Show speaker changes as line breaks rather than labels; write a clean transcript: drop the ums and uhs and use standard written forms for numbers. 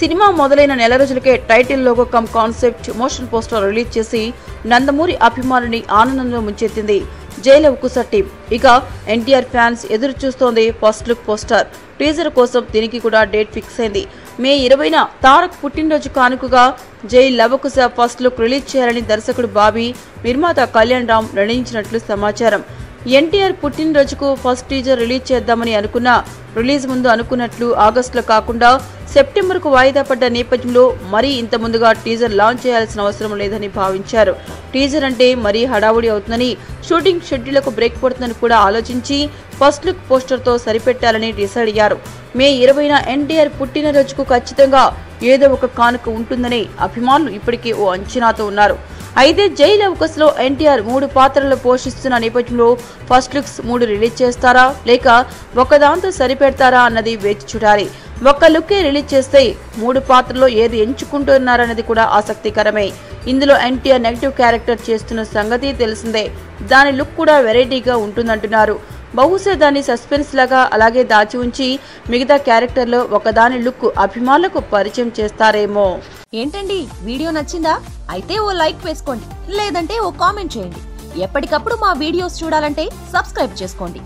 Cinema మొదలైన నెల రోజులకే title logo come concept motion poster release చేసి నందమూరి అభిమానుని ఆనందంలో ముంచెత్తింది జై లవ్ కుశ టీం. ఇక ఎన్టీఆర్ ఫ్యాన్స్ ఎదురు చూస్తోంది ఫస్ట్ లుక్ పోస్టర్. టీజర్ కోసం దీనికి కూడా డేట్ ఫిక్స్ అయింది. మే 20న తారక్ పుట్టినరోజు కానుకగా జై లవ్ కుశ ఫస్ట్ లుక్ రిలీజ్ చేయాలని దర్శకుడు బాబీ, నిర్మాత కళ్యాణ్ రామ్ నిర్ణయించినట్లు సమాచారం. ఎన్టీఆర్ పుట్టినరోజుకు ఫస్ట్ టీజర్ రిలీజ్ చేద్దామని అనుకున్నా రిలీజ్ ముందు అనుకున్నట్లు ఆగస్టులో కాకుండా సెప్టెంబర్కు వాయిదా పడ్డ నేపథ్యంలో మరీ ఇంత ముందుగా టీజర్ లాంచ్ చేయాల్సిన అవసరం లేదని భావించారు. టీజర్ అంటే మరీ హడావుడి అవుతుందని, షూటింగ్ షెడ్యూళ్లకు బ్రేక్ పడుతుందని కూడా ఆలోచించి ఫస్ట్ లుక్ పోస్టర్తో సరిపెట్టాలని డిసైడ్ అయ్యారు. మే 20న ఎన్టీఆర్ పుట్టినరోజుకు ఖచ్చితంగా ఏదో ఒక కానుక ఉంటుందని అభిమానులు ఇప్పటికే ఓ అంచనాతో ఉన్నారు. అయితే జై లవ్ కుశలో ఎన్టీఆర్ 3 పాత్రలు పోషిస్తున్న నేపథ్యంలో ఫస్ట్ లుక్స్ 3 రిలీజ్ చేస్తారా లేక ఒకదాంతో సరిపెడతారా అన్నది వేచి చూడాలి. ఒక్క లుక్కే రిలీజ్ చేస్తే 3 పాత్రల్లో ఏది ఎంచుకుంటున్నారన్నది కూడా ఆసక్తికరమే. ఇందులో ఎన్టీఆర్ నెగటివ్ క్యారెక్టర్ చేస్తున్న సంగతి తెలిసిందే. దాని లుక్ కూడా వెరైటీగా ఉంటుందంటున్నారు. బహుశా దాన్ని సస్పెన్స్ లాగా అలాగే దాచి ఉంచి మిగతా క్యారెక్టర్లో ఒకదాని లుక్ అభిమానులకు పరిచయం చేస్తారేమో.
ఏంటండి, వీడియో నచ్చిందా? అయితే ఓ లైక్ వేసుకోండి, లేదంటే ఓ కామెంట్ చేయండి. ఎప్పటికప్పుడు మా వీడియోస్ చూడాలంటే సబ్స్క్రైబ్ చేసుకోండి.